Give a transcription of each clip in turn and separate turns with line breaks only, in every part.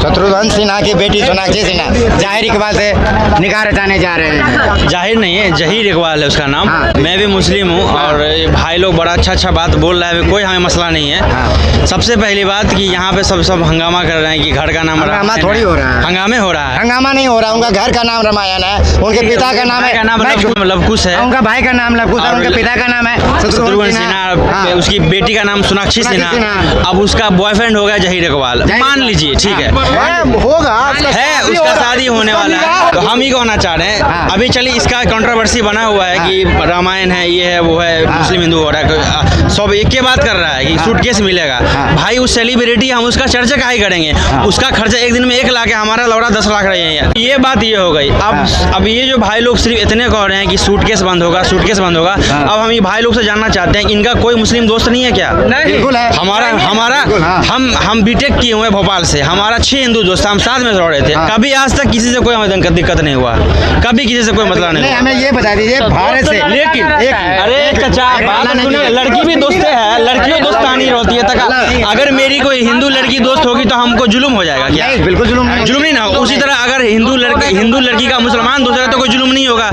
शत्रुघ्न सिन्हा की बेटी सोनाक्षी सिन्हा जाहिर इकबाल से निकाह रचाने जा रहे हैं।
जाहिर नहीं है, जहीर इकबाल है उसका नाम। मैं भी मुस्लिम हूँ और भाई लोग बड़ा अच्छा बात बोल रहा है, कोई हमें मसला नहीं है। सबसे पहली बात कि यहाँ पे सब हंगामा कर रहे हैं कि घर का नाम
हंगामा थोड़ी हो रहा है,
हंगामे हो रहा है।
हंगामा नहीं हो रहा, उनका घर का नाम रामायण है, उनके पिता का नाम है
लवकुश है,
उनका भाई का नाम लवकुश है, उनके पिता का नाम है
शत्रुघ्न सिन्हा, उसकी बेटी का नाम सोनाक्षी सिन्हा। अब उसका बॉयफ्रेंड हो गया जहीर इकबाल, मान लीजिए, ठीक है,
होगा
है उसका शादी होने वाला है। तो हम ही कहना चाह रहे हैं, अभी चलिए इसका कंट्रोवर्सी बना हुआ है कि रामायण है, ये है, वो है, मुस्लिम हिंदू हो रहा है, सब एक ही बात कर रहा है कि सूटकेस मिलेगा। भाई उस सेलिब्रिटी, हम उसका चर्चा काहे करेंगे? उसका खर्चा एक दिन में 1 लाख है, हमारा लौड़ा 10 लाख रहे हैं। ये बात ये हो गई। अब ये जो भाई लोग सिर्फ इतने कह रहे हैं कि सूटकेस बंद होगा, सूटकेस बंद होगा। अब हम ये भाई लोग से जानना चाहते हैं, इनका कोई मुस्लिम दोस्त नहीं है क्या?
बिल्कुल है।
हम बीटेक किए हुए भोपाल से, हमारा 6 हिंदू दोस्त, हम साथ में दौड़े थे। कभी आज तक किसी से कोई हमें दिक्कत नहीं हुआ, कभी किसी से कोई मसला नहीं हुआ।
हमें ये बता दीजिए भारत से,
लेकिन अरे चाचा लड़की भी दोस्त है, लड़कियों दोस्तानी होती है। तक अगर मेरी कोई हिंदू लड़की दोस्त होगी तो हमको जुल्म हो जाएगा क्या?
बिल्कुल जुल्म
नहीं ना। उसी तरह अगर हिंदू लड़की का मुसलमान दोस्त है तो कोई जुल्म नहीं होगा।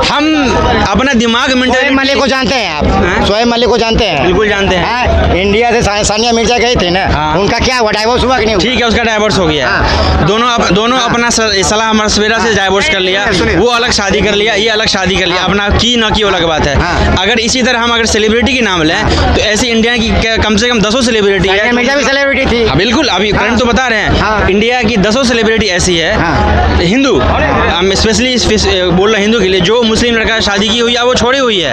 हम अपना दिमाग
शोएब मलिक को जानते हैं आप? शोएब मलिक को जानते हैं?
बिल्कुल जानते हैं।
इंडिया से सानिया मिर्जा गई थी ना, उनका क्या हुआ? डाइवोर्स हुआ कि नहीं?
ठीक है, उसका डाइवोर्स हो गया। दोनों अपना सलाह मशवरा से डाइवोर्स कर लिया, वो अलग शादी कर लिया, ये अलग शादी कर लिया, अपना की ना की अलग बात है। अगर इसी तरह हम अगर सेलिब्रिटी की नाम लें तो ऐसी इंडिया की कम से कम 10 सेलिब्रिटी है।
मिर्जा भी सेलिब्रिटी थी।
बिल्कुल, अभी करंट तो बता रहे हैं। इंडिया की 10 सेलिब्रिटी ऐसी है, हिंदू, हम स्पेशली बोल रहे हैं हिंदू के लिए, जो मुस्लिम लड़का शादी की हुई है वो छोड़ी हुई है।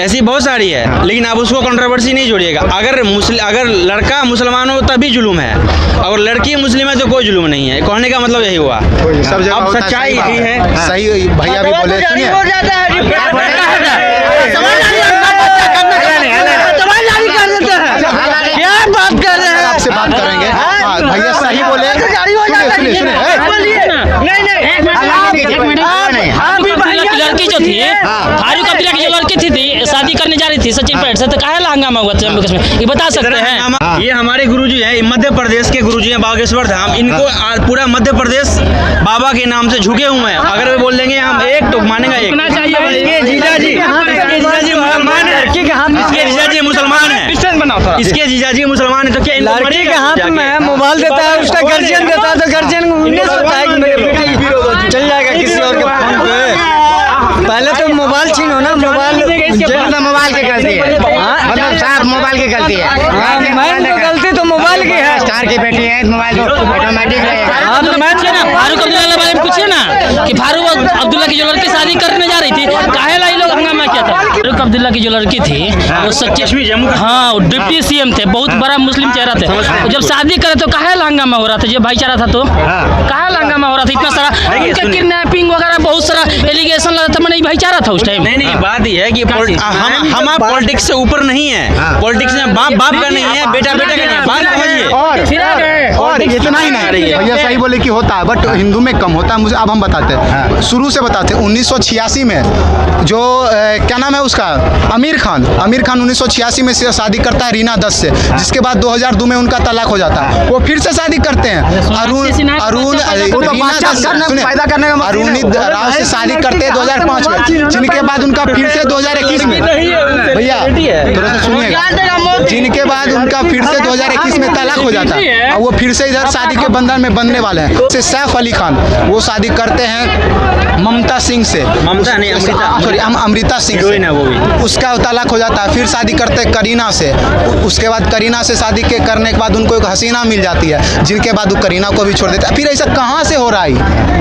ऐसी बहुत सारी है, लेकिन आप उसको कंट्रोवर्सी नहीं जोड़िएगा। अगर लड़का मुसलमान हो तभी जुल्म है, और लड़की मुस्लिम है तो कोई जुल्म नहीं है। कहने का मतलब यही हुआ। अब सच्चाई यही है।
सही भैया भी बोले, सुनिए
क्या बात कर रहे हैं?
आपसे बात करेंगे। भैया सही बोले,
लड़की जो थी फारूक अब्दुल्ला की जो लड़की थी शादी करने जा रही थी सचिन पैट से, तो काहे हंगामा हुआ जम्मू कश्मीर, ये बता सकते हैं?
ये हमारे गुरुजी हैं, मध्य प्रदेश के गुरुजी हैं, बागेश्वर धाम। इनको पूरा मध्य प्रदेश बाबा के नाम से झुके हुए हैं। अगर वे बोल देंगे हम एक तो मानेगा एक। इसके जीजाजी मुसलमान है, इसके जीजाजी मुसलमान है, इसके जीजाजी मुसलमान है, तो क्या
लड़की के हाथ में मोबाइल देता है, उसका गार्जियन देता है, तो गार्जियन उन्हें सोचता है कि मेरी बेटी चल जाएगा किसी और के फोन पे। पहले तो मोबाइल छीनो ना, मोबाइल
मोबाइल की गलती है, मतलब साफ मोबाइल की गलती है।
गलती तो मोबाइल की है।
स्टार की बेटी है, मोबाइल तो ऑटोमेटिक
हाँ तो मैं ना फारूक अब्दुल्ला बारे में पूछिए ना कि फारूक अब्दुल्ला की जो लड़की शादी करने जा रही थी, काहे लाई लोग हंगामा किया था? फारूक अब्दुल्ला की जो लड़की थी वो सच्ची, हाँ डिप्टी सीएम थे, बहुत बड़ा मुस्लिम चेहरा थे। जब शादी करे तो काहे हंगामा हो रहा था? जब भाईचारा था तो काहे हंगामा हो रहा था? इतना सारा किडनैपिंग वगैरह बहुत सारा एलिगेशन लगा था, मैंने भाईचारा था उस टाइम।
नहीं, बात ये है कि हम पॉलिटिक्स से ऊपर नहीं है। पॉलिटिक्स में बाप का नहीं है, बेटा का नहीं है। बात समझिए।
और इतना ही नहीं, भैया सही बोले कि होता है, बट हिंदू में कम होता है। मुझे अब हम बताते हैं, शुरू से बताते हैं। 1986 में जो क्या नाम है उसका, आमिर खान 1986 में शादी करता है रीना दत्त से, जिसके बाद 2002 में उनका तलाक हो जाता है। वो फिर से शादी करते हैं अरुण राव से शादी करते हैं 2005 में, जिनके बाद उनका फिर से 2021 में, भैया थोड़ा सा सुनिएगा, जिनके बाद उनका फिर से 2021 में तलाक हो जाता है, और वो फिर से इधर शादी के बंधन में बंधने वाले हैं। सैफ अली खान वो शादी करते हैं ममता सिंह से, अमृता सिंह से, उसका तलाक हो जाता है। फिर शादी करते हैं करीना से, उसके बाद करीना से शादी करने के बाद उनको एक हसीना मिल जाती है, जिनके बाद वो करीना को भी छोड़ देते हैं। फिर ऐसा कहाँ से हो रहा है,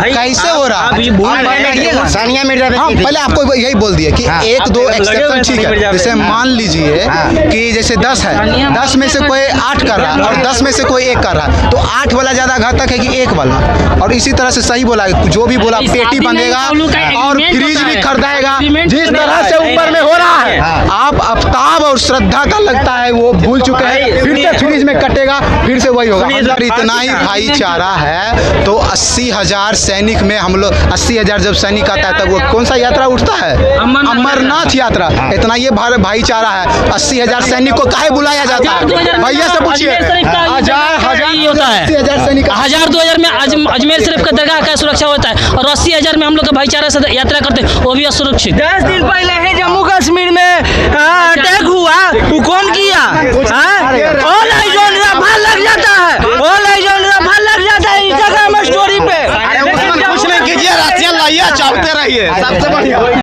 कैसे हो रहा है?
सानिया मिर्जा
पहले आपको यही बोल दिया कि 1-2 एक्सेप्शन ठीक है। जैसे मान लीजिए कि जैसे 10 है, 10 में से कोई 8 कर रहा है और 10 में से कोई 1 कर रहा है, तो 8 वाला ज्यादा घातक है कि 1 वाला। और इसी तरह से सही बोला, जो भी बोला, पेटी बंधेगा और फ्रिज भी खरीदाएगा। जिस तरह से ऊपर में हो रहा है, आप आफ्ताब और श्रद्धा का लगता है वो भूल चुके हैं, फिर से फ्रिज में कटेगा, फिर से वही होगा। इतना ही भाईचारा है तो 80,000 सैनिक में हम लोग 80,000 जब सैनिक आता है तब वो कौन सा यात्रा उठता है? अमरनाथ यात्रा। इतना ये भाईचारा है। 80,000 सैनिक को काहे बुलाया जाता है? भैया से पूछिए।
होता है, 1000-2000 में अजमेर शरीफ का दरगाह का सुरक्षा होता है, और 80,000 में हम लोग का भाईचारा से यात्रा करते हैं, वो भी असुरक्षित।
10 दिन पहले ही जम्मू कश्मीर में